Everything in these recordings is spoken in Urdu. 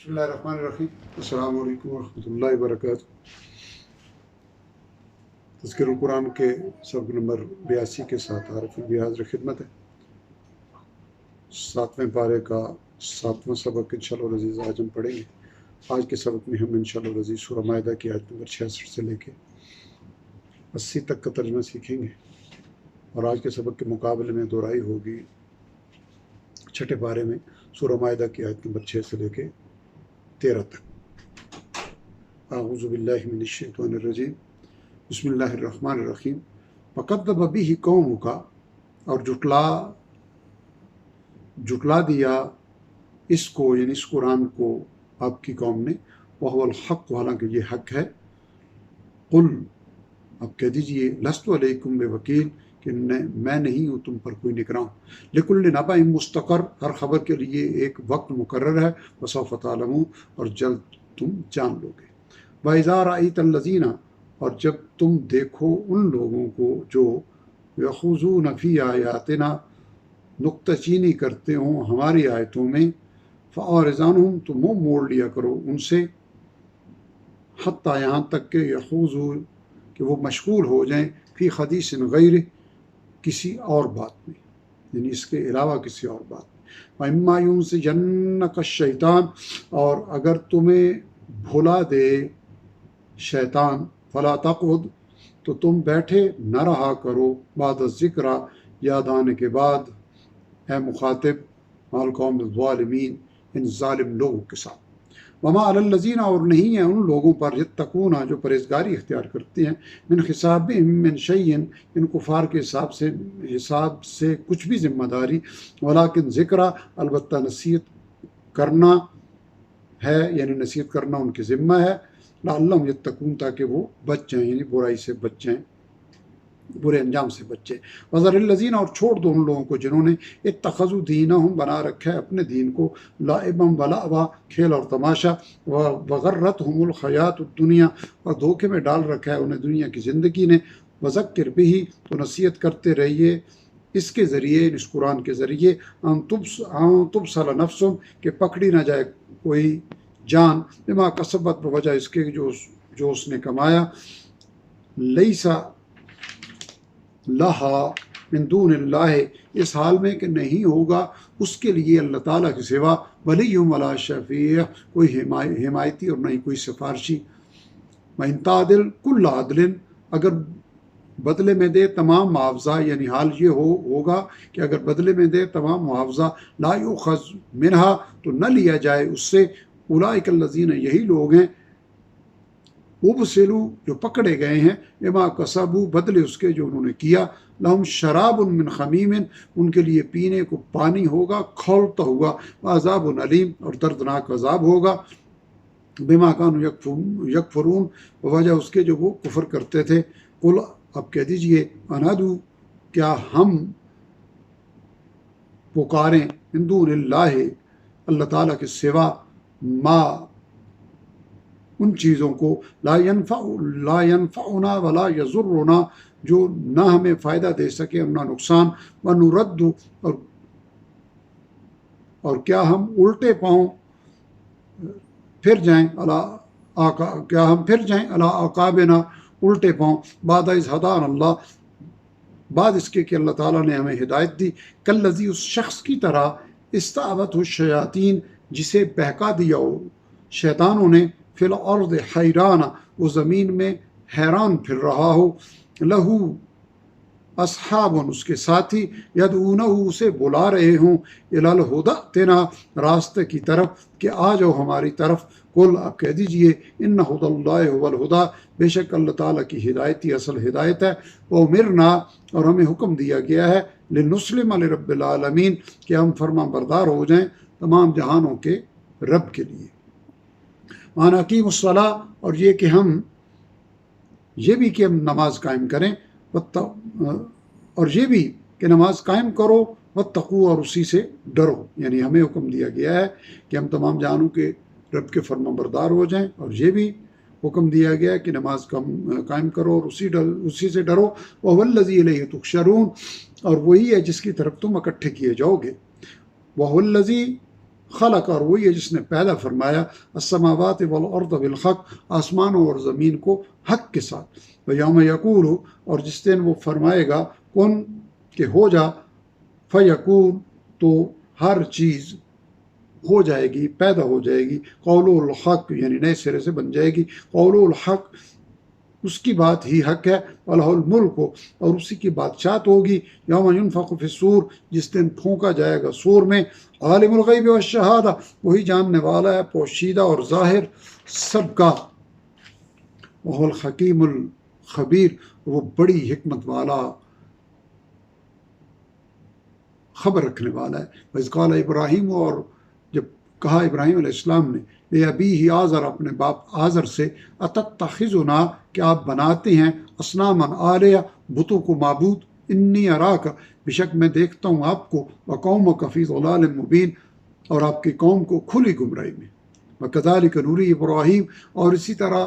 بسم اللہ الرحمن الرحیم. السلام علیکم ورحمۃ اللہ وبرکاتہ. تذکر القرآن کے سبق نمبر 82 کے ساتھ عارف البی حاضر خدمت ہے. 7ویں پارے کا 7واں سبق انشاءاللہ العزیز آج ہم پڑھیں گے. آج کے سبق میں ہم انشاءاللہ العزیز سورہ مائدہ کی آیت نمبر 66 سے لے کے 80 تک کا ترجمہ سیکھیں گے، اور آج کے سبق کے مقابلے میں دہرائی ہوگی 6 پارے میں سورہ مائدہ کی آیت نمبر 6 سے لے کے 13 تک. اعوذ باللہ من الشیطان الرجیم. بسم اللہ الرحمن الرحیم. فَكَذَّبَ بِهِ قَوْمُكَ، اور جھٹلا دیا اس کو، یعنی اس قرآن کو آپ کی قوم نے. وَهُوَ الْحَقُّ، حالانکہ یہ حق ہے. قُلْ، آپ کہہ دیجئے، لَسْتُ عَلَيْكُمْ بِوَكِيلٍ، کہ میں نہیں ہوں تم پر کوئی نگراں. لِكُلِّ نَبَإٍ مُسْتَقَرٌ، ہر خبر کے لیے ایک وقت مقرر ہے. وَسَوْفَ تَعْلَمُونَ، اور جلد تم جان لو گے. وَإِذَا رَأَيْتَ الَّذِينَ، اور جب تم دیکھو ان لوگوں کو جو يَخُوضُونَ فِي آيَاتِنَا، نکتہ چینی کرتے ہوں ہماری آیتوں میں. فَأَعْرِضْ عَنْهُمْ، تو منہ موڑ لیا کرو ان سے. حتیٰ، یہاں تک کہ يَخُوضُوا، کہ وہ مشغول ہو جائیں، فی حدیث غیر، کسی اور بات میں، یعنی اس کے علاوہ کسی اور بات میں. وَإِمَّا يُنْسِيَنَّكَ الشَّيْطَانُ، اور اگر تمہیں بھلا دے شیطان، فَلَا تَقْعُدْ، تو تم بیٹھے نہ رہا کرو، بعد الذکرى، یاد آنے کے بعد، اے مخاطب، مع القوم الظالمین، ان ظالم لوگوں کے ساتھ. وما علی الذین، اور نہیں ہے ان لوگوں پر، یتقون، جو پرہیزگاری اختیار کرتے ہیں، من حسابہم من شیء، ان کفار کے حساب سے کچھ بھی ذمہ داری. ولیکن ذکرہ، البتہ نصیحت کرنا ہے، یعنی نصیحت کرنا ان کے ذمہ ہے. لعلہم یتقون، تاکہ وہ بچ جائیں، یعنی برائی سے بچ جائیں، برے انجام سے بچے. وذر الذین، اور چھوڑ دو ان لوگوں کو جنہوں نے اتخذوا دینہم، بنا رکھا ہے اپنے دین کو، لعبا ولعبا، کھیل اور تماشا، وغرتہم الحیات الدنیا، اور دھوکے میں ڈال رکھا ہے انہیں دنیا کی زندگی نے. وذکر بہ، تو نصیحت کرتے رہیے اس کے ذریعے، اس قرآن کے ذریعے. ان تبصر نفس، کہ پکڑی نہ جائے کوئی جان، بما کسبت، بوجہ اس کے جو اس نے کمایا. لیسا لہا من دون اللہ، اس حال میں کہ نہیں ہوگا اس کے لیے اللہ تعالیٰ کے سوا، ولی ولا شفیع، کوئی حمایتی اور نہ ہی کوئی سفارشی. وَإِن تَعْدِلْ كُلَّ عَدْلٍ، اگر بدلے میں دے تمام معاوضہ، یعنی حال یہ ہوگا کہ اگر بدلے میں دے تمام معاوضہ، لا یؤخذ منہا، تو نہ لیا جائے اس سے. اولئک الذین، یہی لوگ ہیں، ابسلوا، جو پکڑے گئے ہیں، بما کسبوا، بدلے اس کے جو انہوں نے کیا. لہم شراب من خمیم، ان کے لیے پینے کو پانی ہوگا کھولتا ہوا. عذاب علیم، اور دردناک عذاب ہوگا. بما کانوا یکفرون، وجہ اس کے جو وہ کفر کرتے تھے. قل، اب کہہ دیجئے، انادو، کیا ہم پکاریں، من دون اللہ، اللہ تعالیٰ کے سوا، ما، ان چیزوں کو، لا ینفعنا ولا یضرنا، جو نہ ہمیں فائدہ دے سکے اور نہ نقصان. ونرد، اور کیا ہم الٹے پاؤں پھر جائیں، کیا ہم پھر جائیں، علی اعقابنا، الٹے پاؤں، بعد اذ ہدانا اللہ، بعد اس کے کہ اللہ تعالیٰ نے ہمیں ہدایت دی. کالذی، اس شخص کی طرح، استعبتہ الشیاطین، جسے بہکا دیا ہو شیطانوں نے، فی الارض حیران، وہ زمین میں حیران پھر رہا ہو. لہو اصحاب، اس کے ساتھی، یدعونہ، اسے بلا رہے ہوں، الی الہدی ائتنا، راستے کی طرف، کہ آ جاؤ ہماری طرف. قل، آپ کہہ دیجئے، ان ہدی اللہ هو الہدی، بے شک اللہ تعالیٰ کی ہدایت ہی اصل ہدایت ہے. وامرنا، اور ہمیں حکم دیا گیا ہے، لنسلم لرب العالمین، کہ ہم فرما بردار ہو جائیں تمام جہانوں کے رب کے لیے. وان اقیموا الصلاۃ، اور یہ کہ ہم نماز قائم کریں، اور یہ بھی کہ نماز قائم کرو، واتقوا، اور اسی سے ڈرو. یعنی ہمیں حکم دیا گیا ہے کہ ہم تمام جہانوں کے رب کے فرما بردار ہو جائیں، اور یہ بھی حکم دیا گیا ہے کہ نماز قائم کرو اور اسی سے ڈرو. وَهُوَ الَّذِي إِلَيْهِ تُحْشَرُونَ، اور وہی ہے جس کی طرف تم اکٹھے کیے جاؤ گے. وَهُوَ الَّذِي خلق، اور وہی ہے جس نے پیدا فرمایا، السماوات والارض بالحق، آسمانوں اور زمین کو حق کے ساتھ، ویوم یقول، اور جس دن وہ فرمائے گا کن کہ ہو جا، فیکون، تو ہر چیز ہو جائے گی، پیدا ہو جائے گی، قول الحق یعنی نئے سرے سے بن جائے گی، قول الحق اس کی بات ہی حق ہے، وَلَهُ الْمُلْكُ، اور اسی کی بادشاہت ہوگی، یوم ينفخ فی الصور، جس دن پھونکا جائے گا سور میں، عالم الغیب والشہادہ، وہی جاننے والا ہے پوشیدہ اور ظاہر سب کا، وَهُوَ الْحَكِيمُ الْخَبِيرُ، وہ بڑی حکمت والا خبر رکھنے والا ہے۔ وَإِذْ قَالَ ابراہیم، اور جب کہا ابراہیم علیہ السلام نے، لِأَبِيهِ آزر، اپنے باپ آزر سے، أَتَتَّخِذُنَا، کہ آپ بناتے ہیں، أَصْنَامًا آلیہ، بتوں کو معبود، إِنِّي أَرَاكَ، بے شک میں دیکھتا ہوں آپ کو، وَقَوْمَكَ فِي ضَلَالٍ مُبِينٍ، اور آپ کی قوم کو کھلی گمراہی میں، وَكَذَلِكَ نُرِي ابراہیم، اور اسی طرح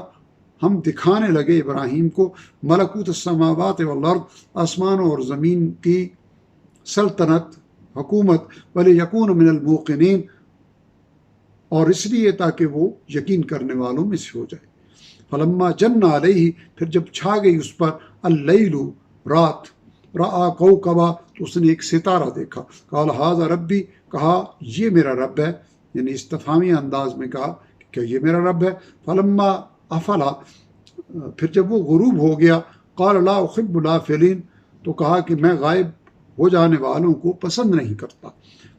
ہم دکھانے لگے ابراہیم کو، ملکوت السماوات والارض، آسمانوں اور زمین کی سلطنت، حکومت، وَلِيَكُونَ مِنَ الْمُوقِنِينَ، اور اس لیے تاکہ وہ یقین کرنے والوں میں سے ہو جائے۔ فلما جن علیہ، پھر جب چھا گئی اس پر، اللیل، رات، رآ کوکبا، تو اس نے ایک ستارہ دیکھا، قال ھذا ربی، کہا یہ میرا رب ہے، یعنی استفہامی انداز میں کہا کہ کیا یہ میرا رب ہے۔ فلما افلا، پھر جب وہ غروب ہو گیا، قال لا احب الافلین، تو کہا کہ میں غائب ہو جانے والوں کو پسند نہیں کرتا۔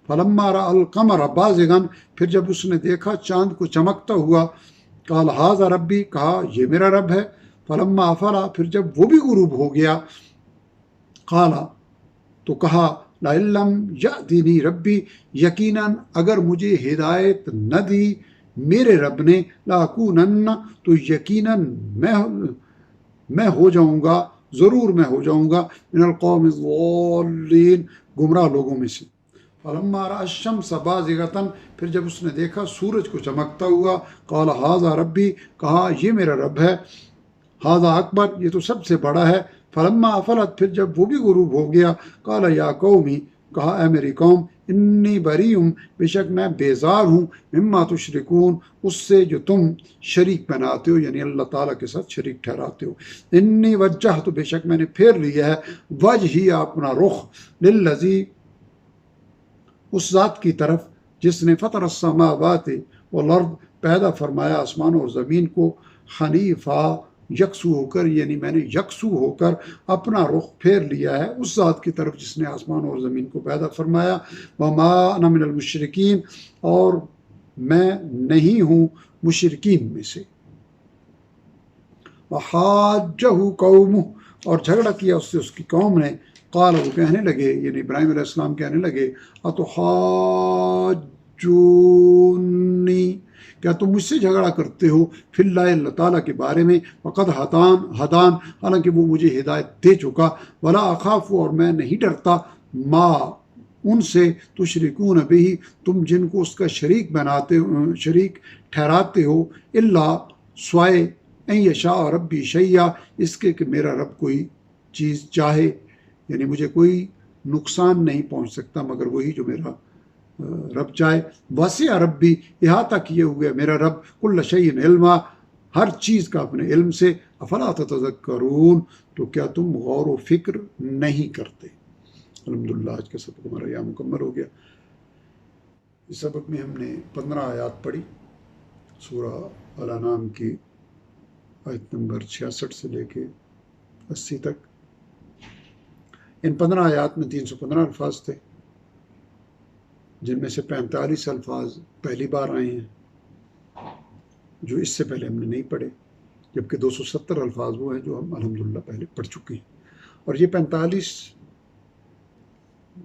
فلما رأى القمر بازغا، پھر جب اس نے دیکھا چاند کو چمکتا ہوا، قال ھذا ربی، کہا یہ میرا رب ہے۔ فلما افلا، پھر جب وہ بھی غروب ہو گیا، قال، تو کہا لئن لم یأتنی ربی، یقیناً اگر مجھے ہدایت نہ دی میرے رب نے، لاکونن، تو یقیناً میں ہو جاؤں گا، ضرور میں ہو جاؤں گا، من القوم الضالین، گمراہ لوگوں میں سے۔ فلما رأى الشمس بازغة، پھر جب اس نے دیکھا سورج کو چمکتا ہوا، قال ھذا ربی، کہا یہ میرا رب ہے، ھذا اکبر، یہ تو سب سے بڑا ہے۔ فلما افلت، پھر جب وہ بھی غروب ہو گیا، قال یا قومی، کہا اے میری قوم، انی بریء، بے شک میں بیزار ہوں، مما تشرکون، اس سے جو تم شریک بناتے ہو، یعنی اللہ تعالیٰ کے ساتھ شریک ٹھہراتے ہو۔ انی وجہت، بے شک میں نے پھیر لیا ہے، وجہی، اپنا رخ، للذی، اس ذات کی طرف جس نے فطر السماوات والارض، پیدا فرمایا آسمانوں اور زمین کو، حنیفا، یکسو ہو کر، یعنی میں نے یکسو ہو کر اپنا رخ پھیر لیا ہے اس ذات کی طرف جس نے آسمانوں اور زمین کو پیدا فرمایا۔ وما انا من المشرکین، اور میں نہیں ہوں مشرکین میں سے۔ وحاجہ قومہ، اور جھگڑا کیا اس سے اس کی قوم نے، قال، وہ کہنے لگے، یعنی ابراہیم علیہ السلام کہنے لگے، اتحاجونی، کیا تم مجھ سے جھگڑا کرتے ہو، فی اللہ، اللہ تعالیٰ کے بارے میں، وقد ہدان، حالانکہ وہ مجھے ہدایت دے چکا، ولا اخاف، اور میں نہیں ڈرتا، ما، ان سے، تشرکون بہ، تم جن کو اس کا شریک بناتے ہو، شریک ٹھہراتے ہو، الا، سوائے، ان یشاء ربی شیئا، اس کے کہ میرا رب کوئی چیز چاہے، یعنی مجھے کوئی نقصان نہیں پہنچ سکتا مگر وہی جو میرا رب چاہے۔ وسع ربی، احاطہ کیے ہوئے میرا رب، کل شیء علما، ہر چیز کا اپنے علم سے، افلا تتذکرون، تو کیا تم غور و فکر نہیں کرتے۔ الحمدللہ، آج کا سبق ہمارا یہاں مکمل ہو گیا۔ اس سبق میں ہم نے 15 آیات پڑھی، سورہ الانعام کی آیت نمبر 66 سے لے کے 80 تک۔ ان 15 آیات میں 315 الفاظ تھے، جن میں سے 45 الفاظ پہلی بار آئے ہیں جو اس سے پہلے ہم نے نہیں پڑھے، جبکہ 270 الفاظ وہ ہیں جو ہم الحمدللہ پہلے پڑھ چکے ہیں۔ اور یہ 45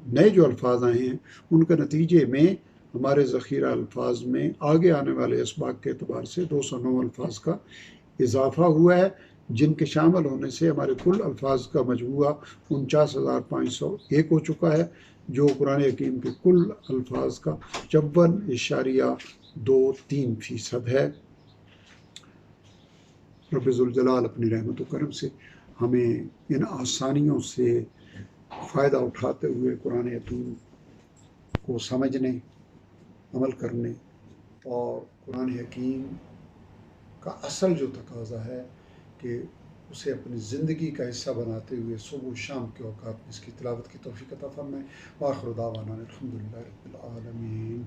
نئے جو الفاظ آئے ہیں ان کے نتیجے میں ہمارے ذخیرہ الفاظ میں آگے آنے والے اسباق کے اعتبار سے 209 الفاظ کا اضافہ ہوا ہے، جن کے شامل ہونے سے ہمارے کل الفاظ کا مجموعہ 49,501 ہو چکا ہے، جو قرآن حکیم کے کل الفاظ کا 54.23% ہے۔ رب ذوالجلال اپنی رحمت و کرم سے ہمیں ان آسانیوں سے فائدہ اٹھاتے ہوئے قرآن حکیم کو سمجھنے عمل کرنے اور قرآن حکیم کا اصل جو تقاضا ہے کہ اسے اپنی زندگی کا حصہ بناتے ہوئے صبح و شام کے اوقات میں اس کی تلاوت کی توفیق عطا فرمائے۔ وآخر دعوانا الحمدللہ رب العالمین۔